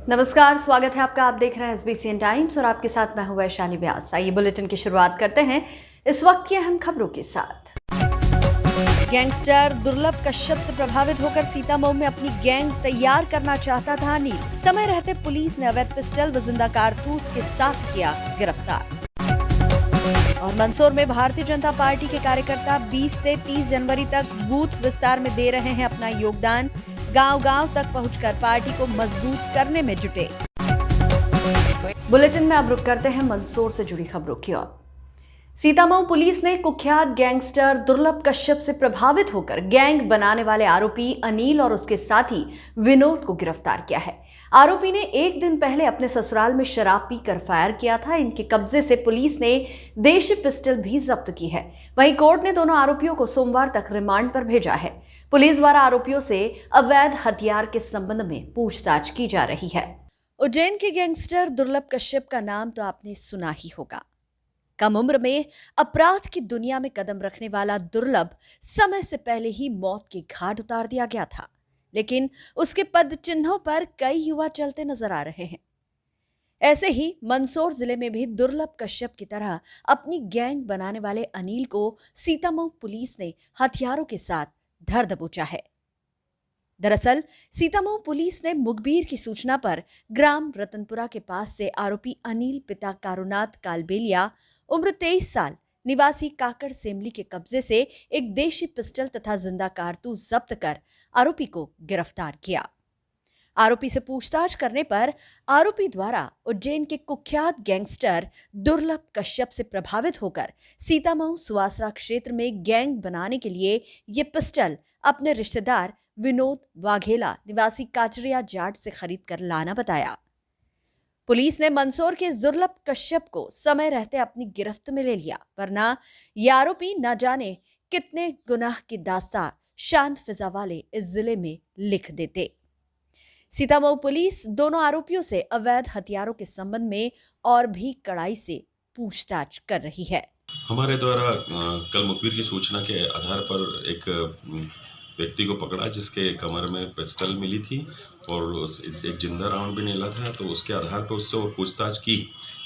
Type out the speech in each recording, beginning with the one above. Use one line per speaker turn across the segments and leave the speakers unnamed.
नमस्कार, स्वागत है आपका। आप देख रहे हैं SBCN टाइम्स और आपके साथ मैं हूं वैशाली व्यास। आइए बुलेटिन की शुरुआत करते हैं इस वक्त की अहम खबरों के साथ।
गैंगस्टर दुर्लभ कश्यप से प्रभावित होकर सीतामऊ में अपनी गैंग तैयार करना चाहता था अनिल। समय रहते पुलिस ने अवैध पिस्टल व जिंदा कारतूस के साथ किया गिरफ्तार। और मंदसौर में भारतीय जनता पार्टी के कार्यकर्ता 20 से 30 जनवरी तक बूथ विस्तार में दे रहे हैं अपना योगदान। गांव-गांव तक पहुंचकर पार्टी को मजबूत करने में जुटे।
बुलेटिन में अब रुक करते हैं मंदसौर से जुड़ी खबरों की ओर। सीतामऊ पुलिस ने कुख्यात गैंगस्टर दुर्लभ कश्यप से प्रभावित होकर गैंग बनाने वाले आरोपी अनिल और उसके साथी विनोद को गिरफ्तार किया है। आरोपी ने एक दिन पहले अपने ससुराल में शराब पीकर फायर किया था। इनके कब्जे से पुलिस ने देशी पिस्टल भी जब्त की है। वहीं कोर्ट ने दोनों आरोपियों को सोमवार तक रिमांड पर भेजा है। पुलिस द्वारा आरोपियों से अवैध हथियार के संबंध में पूछताछ की जा रही है।
उज्जैन के गैंगस्टर दुर्लभ कश्यप का नाम तो आपने सुना ही होगा। कम उम्र में अपराध की दुनिया में कदम रखने वाला दुर्लभ समय से पहले ही मौत के घाट उतार दिया गया था, लेकिन उसके पद चिन्हों पर कई युवा चलते नजर आ रहे हैं। ऐसे ही मंदसौर जिले में भी दुर्लभ कश्यप की तरह अपनी गैंग बनाने वाले अनिल को सीतामऊ पुलिस ने हथियारों के साथ धर दबोचा है। दरअसल सीतामऊ पुलिस ने मुखबिर की सूचना पर ग्राम रतनपुरा के पास से आरोपी अनिल पिता कारुनाथ कालबेलिया उम्र 23 साल निवासी काकड़ सेमली के कब्जे से एक देशी पिस्टल तथा जिंदा कारतूस जब्त कर आरोपी को गिरफ्तार किया। आरोपी से पूछताछ करने पर आरोपी द्वारा उज्जैन के कुख्यात गैंगस्टर दुर्लभ कश्यप से प्रभावित होकर सीतामऊ सुवासरा क्षेत्र में गैंग बनाने के लिए ये पिस्टल अपने रिश्तेदार विनोद वाघेला निवासी काचरिया जाट से खरीद कर लाना बताया। पुलिस ने मंदसौर के दुर्लभ कश्यप को समय रहते अपनी गिरफ्त में ले लिया, वरना ये आरोपी न जाने कितने गुनाह की दास्तान शांत फिजा वाले इस जिले में लिख देते। सीतामऊ पुलिस दोनों आरोपियों से अवैध हथियारों के संबंध में और भी कड़ाई से पूछताछ कर रही है।
हमारे द्वारा कल मुखबिर की सूचना के आधार पर एक व्यक्ति को पकड़ा जिसके कमर में पिस्टल मिली थी और एक जिंदा राउंड भी निकला था। तो उसके आधार पर उससे वो पूछताछ की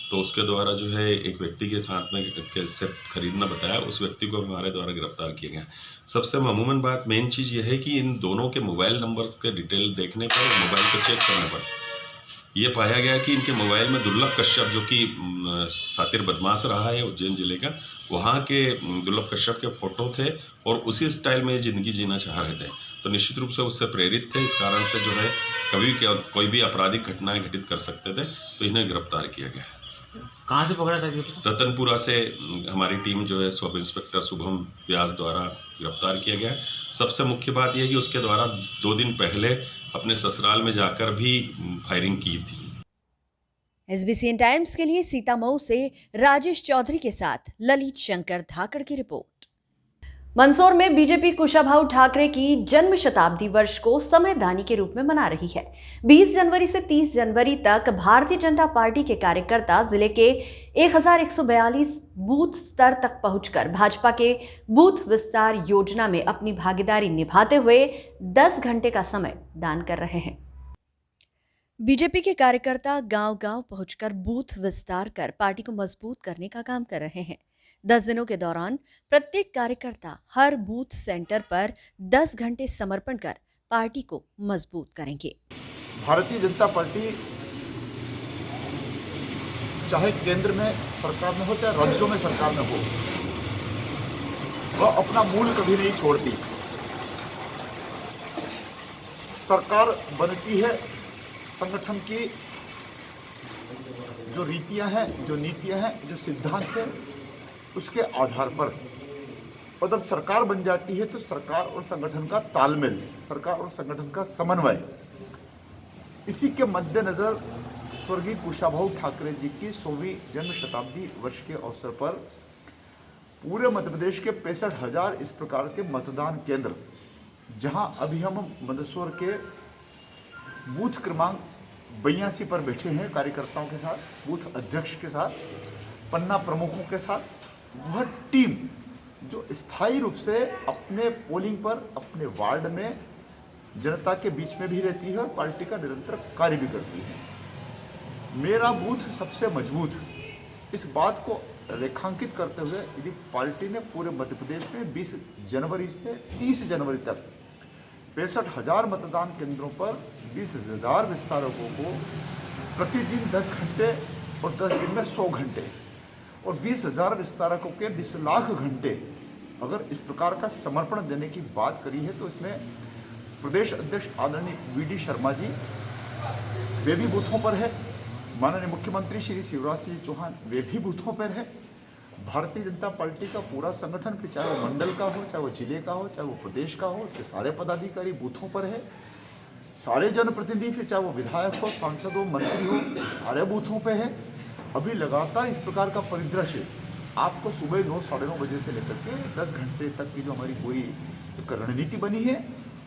तो उसके द्वारा जो है एक व्यक्ति के साथ में कैसे खरीदना बताया, उस व्यक्ति को हमारे द्वारा गिरफ्तार किया गया। सबसे अमूमन बात मेन चीज़ ये है कि इन दोनों के मोबाइल नंबर्स के डिटेल देखने पर, मोबाइल को चेक करने पर ये पाया गया कि इनके मोबाइल में दुर्लभ कश्यप, जो कि सातिर बदमाश रहा है उज्जैन जिले का, वहाँ के दुर्लभ कश्यप के फोटो थे और उसी स्टाइल में ज़िंदगी जीना चाह रहे थे। तो निश्चित रूप से उससे प्रेरित थे। इस कारण से जो है कभी कोई भी आपराधिक घटनाएं घटित कर सकते थे, तो इन्हें गिरफ्तार किया गया।
कहाँ से पकड़ा था?
रतनपुरा से हमारी टीम जो है सब इंस्पेक्टर शुभम व्यास द्वारा गिरफ्तार किया गया। सबसे मुख्य बात यह है कि उसके द्वारा 2 दिन पहले अपने ससुराल में जाकर भी फायरिंग की थी।
SBCN टाइम्स के लिए सीतामऊ से राजेश चौधरी के साथ ललित शंकर धाकड़ की रिपोर्ट।
मंदसौर में बीजेपी कुशाभाऊ ठाकरे की जन्म शताब्दी वर्ष को समयदानी के रूप में मना रही है। 20 जनवरी से 30 जनवरी तक भारतीय जनता पार्टी के कार्यकर्ता जिले के 1142 बूथ स्तर तक पहुंचकर भाजपा के बूथ विस्तार योजना में अपनी भागीदारी निभाते हुए 10 घंटे का समय दान कर रहे हैं।
बीजेपी के कार्यकर्ता गांव-गांव पहुंचकर बूथ विस्तार कर पार्टी को मजबूत करने का काम कर रहे हैं। 10 दिनों के दौरान प्रत्येक कार्यकर्ता हर बूथ सेंटर पर 10 घंटे समर्पण कर पार्टी को मजबूत करेंगे।
भारतीय जनता पार्टी चाहे केंद्र में सरकार में हो चाहे राज्यों में सरकार में हो, वह अपना मूल कभी नहीं छोड़ती। सरकार बनती है संगठन की जो रीतियां हैं, जो नीतियां हैं, जो सिद्धांत हैं, उसके आधार पर। और जब सरकार बन जाती है तो सरकार और संगठन का तालमेल, सरकार और संगठन का समन्वय, इसी के मद्देनजर स्वर्गीय कुशाभाऊ ठाकरे जी की 100वीं जन्म शताब्दी वर्ष के अवसर पर पूरे मध्य प्रदेश के 65,000 इस प्रकार के मतदान केंद्र, जहां अभी हम मंदसौर के बूथ क्रमांक 82 पर बैठे हैं कार्यकर्ताओं के साथ, बूथ अध्यक्ष के साथ, पन्ना प्रमुखों के साथ, वह टीम जो स्थायी रूप से अपने पोलिंग पर, अपने वार्ड में जनता के बीच में भी रहती है और पार्टी का निरंतर कार्य भी करती है। मेरा बूथ सबसे मजबूत, इस बात को रेखांकित करते हुए यदि पार्टी ने पूरे मध्य प्रदेश में 20 जनवरी से 30 जनवरी तक 65,000 मतदान केंद्रों पर 20,000 विस्तारकों को प्रतिदिन 10 घंटे और 10 दिन में 100 घंटे और 20,000 विस्तारकों के 20 लाख घंटे अगर इस प्रकार का समर्पण देने की बात करी है, तो इसमें प्रदेश अध्यक्ष आदरणीय वीडी शर्मा जी वे भी बूथों पर है, माननीय मुख्यमंत्री श्री शिवराज सिंह चौहान वे भी बूथों पर है, भारतीय जनता पार्टी का पूरा संगठन, फिर चाहे वो मंडल का हो, चाहे वो जिले का हो, चाहे वो प्रदेश का हो, उसके सारे पदाधिकारी बूथों पर है, सारे जनप्रतिनिधि, फिर चाहे वो विधायक हो, सांसद हो, मंत्री हो, सारे बूथों पे है। अभी लगातार इस प्रकार का परिदृश्य आपको सुबह 9, साढ़े 9 बजे से लेकर के 10 घंटे तक की जो हमारी पूरी एक रणनीति बनी है,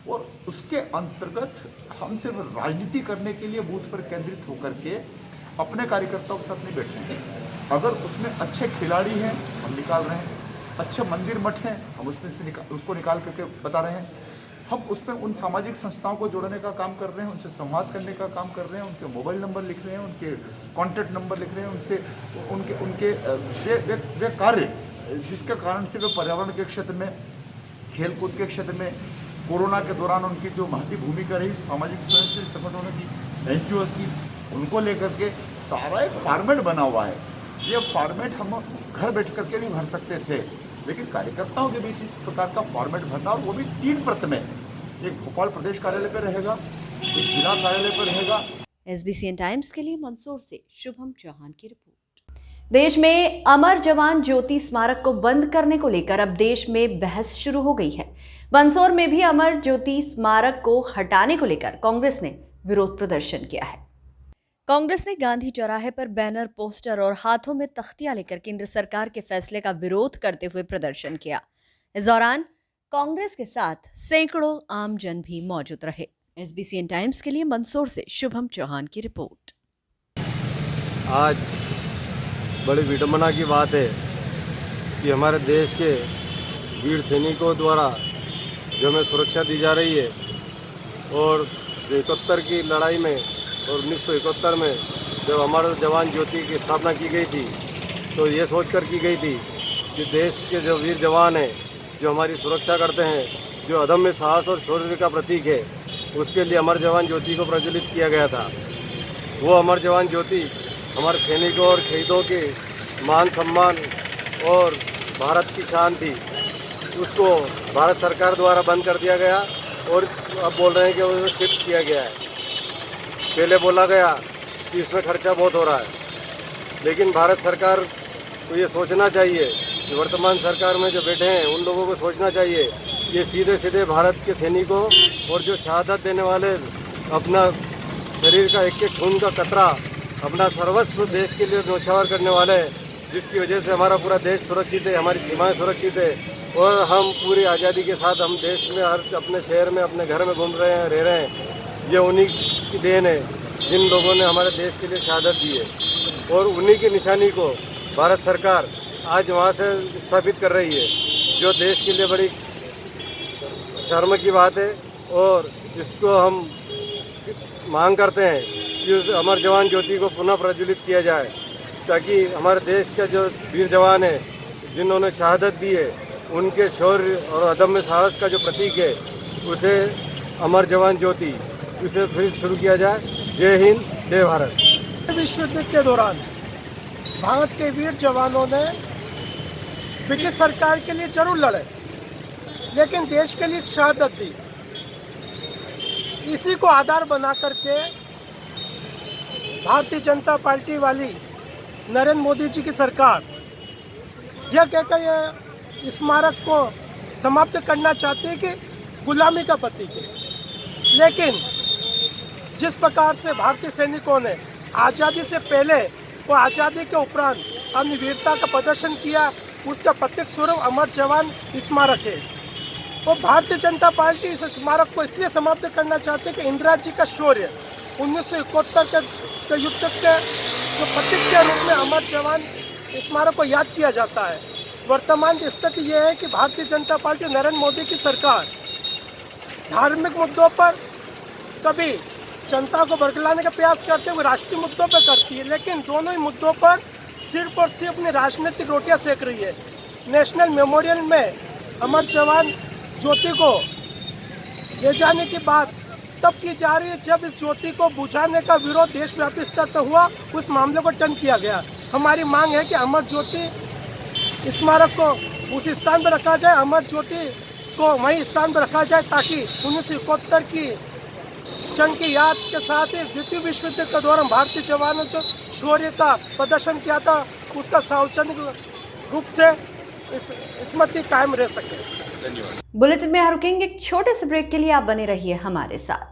और उसके अंतर्गत हम सिर्फ राजनीति करने के लिए बूथ पर केंद्रित होकर के अपने कार्यकर्ताओं के साथ नहीं बैठ रहे हैं। अगर उसमें अच्छे खिलाड़ी हैं हम निकाल रहे हैं, अच्छे मंदिर मठ हैं हम उसमें से उसको निकाल करके बता रहे हैं, हम उसमें उन सामाजिक संस्थाओं को जोड़ने का काम कर रहे हैं, उनसे संवाद करने का काम कर रहे हैं, उनके मोबाइल नंबर लिख रहे हैं, उनके कॉन्टैक्ट नंबर लिख रहे हैं, उनसे उनके वे कार्य जिसके कारण से वे पर्यावरण के क्षेत्र में, खेलकूद के क्षेत्र में, कोरोना के दौरान उनकी जो महती भूमिका रही सामाजिक संगठनों की, NGOs की, उनको लेकर के सारा एक फॉर्मेट बना हुआ है। ये फॉर्मेट हम घर बैठ करके भी भर सकते थे, लेकिन कार्यकर्ताओं के बीच इस प्रकार का फॉर्मेट भरना, और वो भी 3 परत में, एक भोपाल प्रदेश कार्यालय पर रहेगा, एक जिला कार्यालय पर रहेगा।
SBCN टाइम्स के लिए मंदसौर से शुभम चौहान की रिपोर्ट।
देश में अमर जवान ज्योति स्मारक को बंद करने को लेकर अब देश में बहस शुरू हो गई है। मंदसौर में भी अमर ज्योति स्मारक को हटाने को लेकर कांग्रेस ने विरोध प्रदर्शन किया है।
कांग्रेस ने गांधी चौराहे पर बैनर, पोस्टर और हाथों में तख्तियां लेकर केंद्र सरकार के फैसले का विरोध करते हुए प्रदर्शन किया। इस दौरान कांग्रेस के साथ सैकड़ों आमजन भी मौजूद रहे। SBCN टाइम्स के लिए मंदसौर से शुभम चौहान की रिपोर्ट।
आज बड़ी विडंबना की बात है कि हमारे देश के वीर सैनिकों द्वारा जो हमें सुरक्षा दी जा रही है, और 71 की लड़ाई में और 1971 में जब अमर जवान ज्योति की स्थापना की गई थी, तो ये सोचकर की गई थी कि देश के जो वीर जवान हैं, जो हमारी सुरक्षा करते हैं, जो अदम्य साहस और शौर्य का प्रतीक है, उसके लिए अमर जवान ज्योति को प्रज्वलित किया गया था। वो अमर जवान ज्योति हमारे सैनिकों और शहीदों के मान सम्मान और भारत की शान थी। उसको भारत सरकार द्वारा बंद कर दिया गया, और अब बोल रहे हैं कि वो शिफ्ट किया गया है। पहले बोला गया कि इसमें खर्चा बहुत हो रहा है, लेकिन भारत सरकार को ये सोचना चाहिए कि वर्तमान सरकार में जो बैठे हैं उन लोगों को सोचना चाहिए कि सीधे सीधे भारत के सैनिकों और जो शहादत देने वाले, अपना शरीर का एक एक खून का कतरा, अपना सर्वस्व देश के लिए न्यौछावर करने वाले, जिसकी वजह से हमारा पूरा देश सुरक्षित है, हमारी सीमाएं सुरक्षित है, और हम पूरी आज़ादी के साथ हम देश में हर अपने शहर में, अपने घर में घूम रहे हैं, रह रहे हैं। ये उन्हीं की देन है जिन लोगों ने हमारे देश के लिए शहादत दी है, और उन्हीं की निशानी को भारत सरकार आज वहाँ से स्थापित कर रही है, जो देश के लिए बड़ी शर्म की बात है। और इसको हम मांग करते हैं कि उस अमर जवान ज्योति को पुनः प्रज्वलित किया जाए, ताकि हमारे देश का जो वीर जवान है, जिन्होंने शहादत दी है, उनके शौर्य और अदम्य साहस का जो प्रतीक है, उसे अमर जवान ज्योति उसे फिर शुरू किया जाए। जय हिंद, जय भारत।
विश्व युद्ध के दौरान भारत के वीर जवानों ने ब्रिटिश सरकार के लिए जरूर लड़े, लेकिन देश के लिए शहादत दी। इसी को आधार बना करके भारतीय जनता पार्टी वाली नरेंद्र मोदी जी की सरकार यह कहकर यह स्मारक को समाप्त करना चाहती है कि गुलामी का प्रतीक है। लेकिन जिस प्रकार से भारतीय सैनिकों ने आज़ादी से पहले और आज़ादी के उपरांत अपनी वीरता का प्रदर्शन किया, उसका प्रत्येक स्वरूप अमर जवान स्मारक है। और भारतीय जनता पार्टी इस स्मारक को इसलिए समाप्त करना चाहते हैं कि इंदिरा जी का शौर्य 1971 के युद्ध के जो प्रतीक के रूप में अमर जवान स्मारक को याद किया जाता है। वर्तमान की स्थिति यह है कि भारतीय जनता पार्टी नरेंद्र मोदी की सरकार धार्मिक मुद्दों पर, कभी जनता को बरगलाने का प्रयास करते हुए राष्ट्रीय मुद्दों पर करती है, लेकिन दोनों ही मुद्दों पर सिर्फ और सिर्फ अपनी राजनीतिक रोटियां सेक रही है। नेशनल मेमोरियल में अमर जवान ज्योति को ले जाने की बात तब की जा रही है जब इस ज्योति को बुझाने का विरोध देशव्यापी स्तर पर हुआ, उस मामले को टर्न किया गया। हमारी मांग है कि अमर ज्योति स्मारक को उस स्थान पर रखा जाए, अमर ज्योति को वहीं स्थान पर रखा जाए, ताकि 1971 की जंग की याद के साथ ही द्वितीय विश्व युद्ध के दौरान भारतीय जवानों जो शौर्य का प्रदर्शन किया था, उसका सार्वजनिक रूप से स्मृति कायम रह सके।
बुलेटिन में यहाँ रुकेंगे एक छोटे से ब्रेक के लिए, आप बने रहिए हमारे साथ।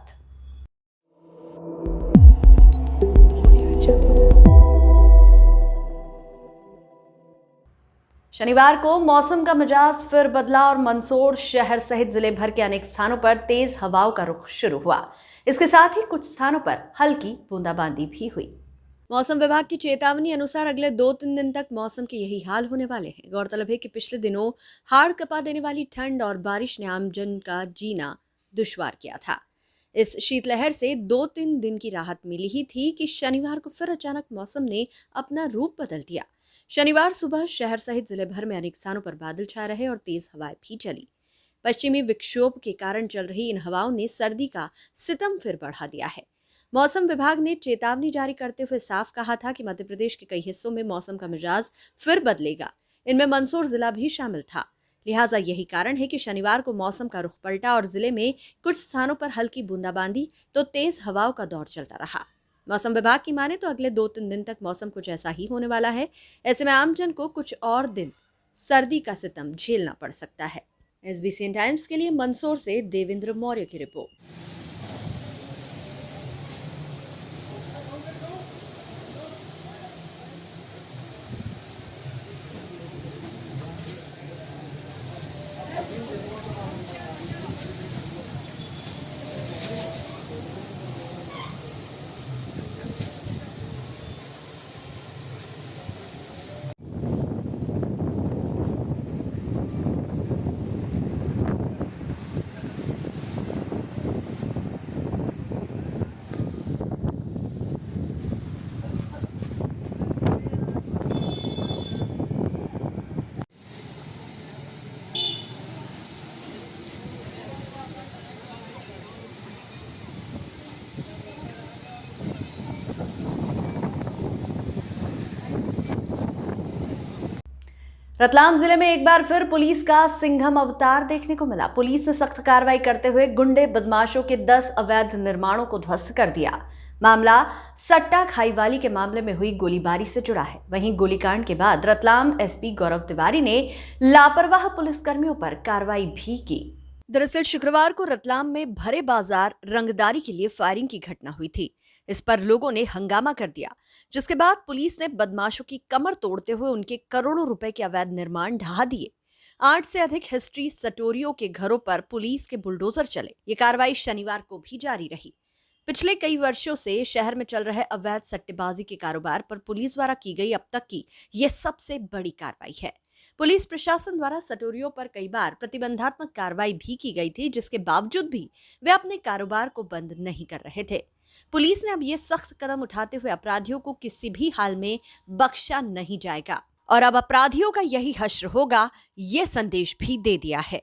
शनिवार को मौसम का मिजाज फिर बदला और मंदसौर शहर सहित जिले भर के अनेक स्थानों पर तेज हवाओं का रुख शुरू हुआ। इसके साथ ही कुछ स्थानों पर हल्की बूंदाबांदी भी हुई।
मौसम विभाग की चेतावनी अनुसार अगले 2-3 दिन तक मौसम के यही हाल होने वाले हैं। गौरतलब है कि पिछले दिनों हाड़ कपा देने वाली ठंड और बारिश ने आमजन का जीना दुश्वार किया था। इस शीतलहर से 2-3 दिन की राहत मिली ही थी कि शनिवार को फिर अचानक मौसम ने अपना रूप बदल दिया। शनिवार सुबह शहर सहित जिले भर में अनेक स्थानों पर बादल छाए रहे और तेज हवाएं भी चली। पश्चिमी विक्षोभ के कारण चल रही इन हवाओं ने सर्दी का सितम फिर बढ़ा दिया है। मौसम विभाग ने चेतावनी जारी करते हुए साफ कहा था कि मध्य प्रदेश के कई हिस्सों में मौसम का मिजाज फिर बदलेगा। इनमें मंदसौर जिला भी शामिल था। लिहाजा यही कारण है कि शनिवार को मौसम का रुख पलटा और जिले में कुछ स्थानों पर हल्की बूंदाबांदी तो तेज हवाओं का दौर चलता रहा। मौसम विभाग की माने तो अगले 2-3 दिन तक मौसम कुछ ऐसा ही होने वाला है। ऐसे में आमजन को कुछ और दिन सर्दी का सितम झेलना पड़ सकता है। SBCN टाइम्स के लिए मंदसौर से देवेंद्र मौर्य की रिपोर्ट।
रतलाम जिले में एक बार फिर पुलिस का सिंघम अवतार देखने को मिला। पुलिस ने सख्त कार्रवाई करते हुए गुंडे बदमाशों के 10 अवैध निर्माणों को ध्वस्त कर दिया। मामला सट्टा खाईवाली के मामले में हुई गोलीबारी से जुड़ा है। वहीं गोलीकांड के बाद रतलाम SP गौरव तिवारी ने लापरवाह पुलिसकर्मियों पर कार्रवाई भी की।
दरअसल शुक्रवार को रतलाम में भरे बाजार रंगदारी के लिए फायरिंग की घटना हुई थी। इस पर लोगों ने हंगामा कर दिया, जिसके बाद पुलिस ने बदमाशों की कमर तोड़ते हुए उनके करोड़ों रुपए के अवैध निर्माण ढहा दिए। 8 से अधिक हिस्ट्री सटोरियों के घरों पर पुलिस के बुलडोजर चले। ये कार्रवाई शनिवार को भी जारी रही। पिछले कई वर्षों से शहर में चल रहे अवैध सट्टेबाजी के कारोबार पर पुलिस द्वारा की गई अब तक की यह सबसे बड़ी कार्रवाई है। पुलिस प्रशासन द्वारा सटोरियों पर कई बार प्रतिबंधात्मक कार्रवाई भी की गई थी, जिसके बावजूद भी वे अपने कारोबार को बंद नहीं कर रहे थे। पुलिस ने अब ये सख्त कदम उठाते हुए अपराधियों को किसी भी हाल में बख्शा नहीं जाएगा और अब अपराधियों का यही हश्र होगा, ये संदेश भी दे दिया है।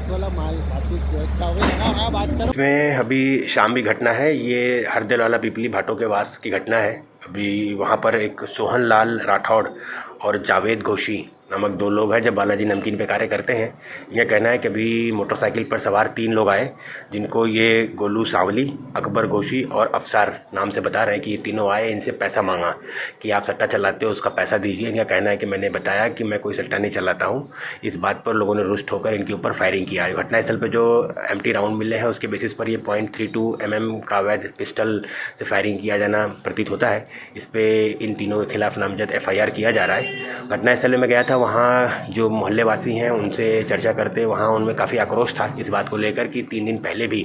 जांच वाला माल वापस व्यवस्था हो बात करो।
इसमें अभी शाम की घटना है। ये हरदिल वाला पिपली भाटों के वास की घटना है। अभी वहाँ पर एक सोहन लाल राठौड़ और जावेद घोषी नामक 2 लोग हैं जो बालाजी नमकीन पे कार्य करते हैं। यह कहना है कि अभी मोटरसाइकिल पर सवार 3 लोग आए, जिनको ये गोलू सांवली, अकबर घोषी और अफसार नाम से बता रहे हैं कि ये तीनों आए, इनसे पैसा मांगा कि आप सट्टा चलाते हो, उसका पैसा दीजिए। इनका कहना है कि मैंने बताया कि मैं कोई सट्टा नहीं चलाता हूँ। इस बात पर लोगों ने रुष्ट होकर इनके ऊपर फायरिंग किया। घटनास्थल पर जो एम्प्टी राउंड मिले हैं उसके बेसिस पर ये .32 mm का अवैध पिस्टल से फायरिंग किया जाना प्रतीत होता है। इस पर इन तीनों के खिलाफ नामजद FIR किया जा रहा है। घटनास्थल में गया था, वहाँ जो मोहल्ले वासी हैं उनसे चर्चा करते वहाँ उनमें काफ़ी आक्रोश था इस बात को लेकर कि 3 दिन पहले भी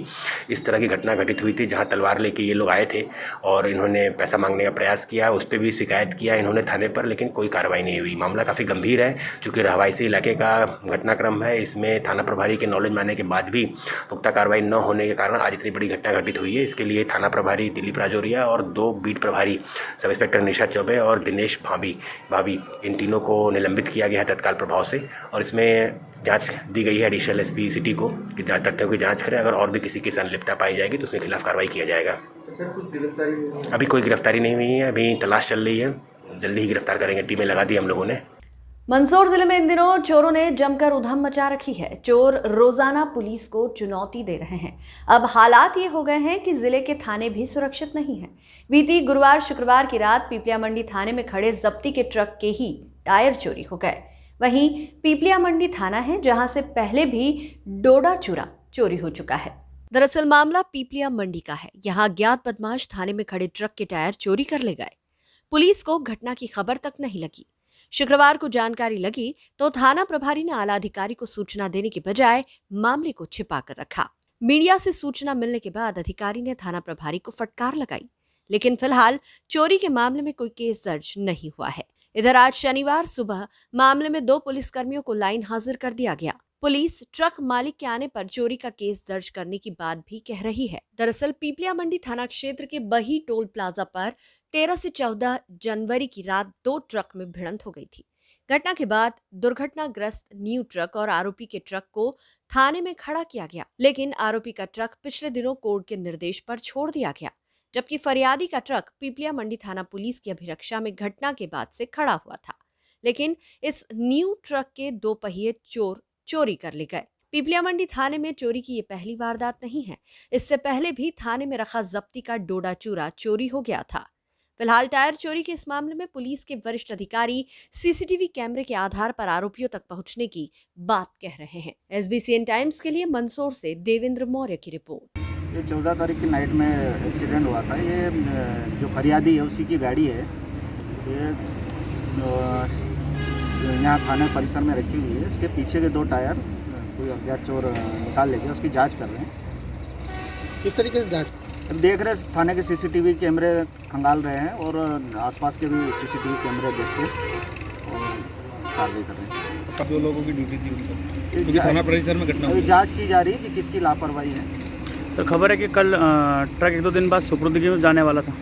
इस तरह की घटना घटित हुई थी, जहाँ तलवार लेके ये लोग आए थे और इन्होंने पैसा मांगने का प्रयास किया। उस पर भी शिकायत किया इन्होंने थाने पर, लेकिन कोई कार्रवाई नहीं हुई। मामला काफ़ी गंभीर है, चूँकि रहवासी इलाके का घटनाक्रम है। इसमें थाना प्रभारी के नॉलेज में आने के बाद भी पुख्ता कार्रवाई न होने के कारण आज इतनी बड़ी घटना घटित हुई है। इसके लिए थाना प्रभारी दिलीप राजौरिया और 2 बीट प्रभारी सब इंस्पेक्टर निशा चौबे और दिनेश भाभी इन तीनों को निलंबित किया गया है तत्काल प्रभाव से। और इसमें जांच दी गई है एडिशनल SP सिटी को कि तथ्यों की जांच करें। अगर और भी किसी की संलिप्तता पाई जाएगी तो उसके खिलाफ कार्रवाई किया जाएगा। अभी कोई गिरफ्तारी नहीं हुई है, अभी तलाश चल रही है, जल्दी ही गिरफ्तार करेंगे। टीमें लगा दी हम लोगों ने।
मंदसौर जिले में इन दिनों चोरों ने जमकर उधम मचा रखी है। चोर रोजाना पुलिस को चुनौती दे रहे हैं। अब हालात ये हो गए हैं कि जिले के थाने भी सुरक्षित नहीं हैं। बीती गुरुवार शुक्रवार की रात पीपलिया मंडी थाने में खड़े जब्ती के ट्रक के ही टायर चोरी हो गए। वहीं पीपलिया मंडी थाना है जहां से पहले भी डोडा चूरा चोरी हो चुका है।
दरअसल मामला पीपलिया मंडी का है। यहाँ अज्ञात बदमाश थाने में खड़े ट्रक के टायर चोरी कर ले गए। पुलिस को घटना की खबर तक नहीं लगी। शुक्रवार को जानकारी लगी तो थाना प्रभारी ने आला अधिकारी को सूचना देने के बजाय मामले को छिपा कर रखा। मीडिया से सूचना मिलने के बाद अधिकारी ने थाना प्रभारी को फटकार लगाई, लेकिन फिलहाल चोरी के मामले में कोई केस दर्ज नहीं हुआ है। इधर आज शनिवार सुबह मामले में 2 पुलिसकर्मियों को लाइन हाजिर कर दिया गया। पुलिस ट्रक मालिक के आने पर चोरी का केस दर्ज करने की बात भी कह रही है। दरअसल पीपलिया मंडी थाना क्षेत्र के बही टोल प्लाजा पर 13 से 14 जनवरी की रात 2 ट्रक में भिड़ंत हो गई थी। घटना के बाद दुर्घटनाग्रस्त न्यू ट्रक और आरोपी के ट्रक को थाने में खड़ा किया गया, लेकिन आरोपी का ट्रक पिछले दिनों कोर्ट के निर्देश पर छोड़ दिया गया, जबकि फरियादी का ट्रक पीपलिया मंडी थाना पुलिस की अभिरक्षा में घटना के बाद से खड़ा हुआ था। लेकिन इस न्यू ट्रक के 2 पहिए चोरी कर ले गए। पीपलिया मंडी थाने में चोरी की ये पहली वारदात नहीं है। इससे पहले भी थाने में रखा जब्ती का डोडा चूरा चोरी हो गया था। फिलहाल टायर चोरी के इस मामले में पुलिस के वरिष्ठ अधिकारी CCTV कैमरे के आधार पर आरोपियों तक पहुंचने की बात कह रहे हैं। SBCN टाइम्स के लिए मंदसौर से देवेंद्र मौर्य की रिपोर्ट।
ये 14 तारीख की नाइट में एक्सीडेंट हुआ था। ये जो फरियादी है उसी की गाड़ी है। ये यहाँ थाने परिसर में रखी हुई है। इसके पीछे के 2 टायर कोई अज्ञात चोर निकाल ले गया, उसकी जांच कर रहे हैं।
किस तरीके से जांच
देख रहे थाने के CCTV कैमरे खंगाल रहे हैं और आसपास के भी CCTV कैमरे देख के और कार्रवाई कर रहे हैं।
2 लोगों की ड्यूटी थी उनकी, क्योंकि थाना परिसर में घटना हुई।
जाँच की जा रही है कि किसकी लापरवाही है।
तो खबर है कि कल ट्रक 1-2 दिन बाद सुपुर्दगी में जाने वाला था।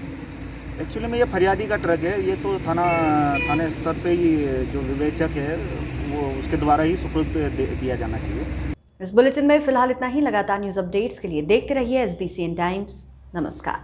एक्चुअली में ये फरियादी का ट्रक है। ये तो थाने स्तर पे ही जो विवेचक है वो उसके द्वारा ही सुपुर्द दिया जाना चाहिए।
इस बुलेटिन में फिलहाल इतना ही। लगातार न्यूज अपडेट्स के लिए देखते रहिए SBCN टाइम्स। नमस्कार।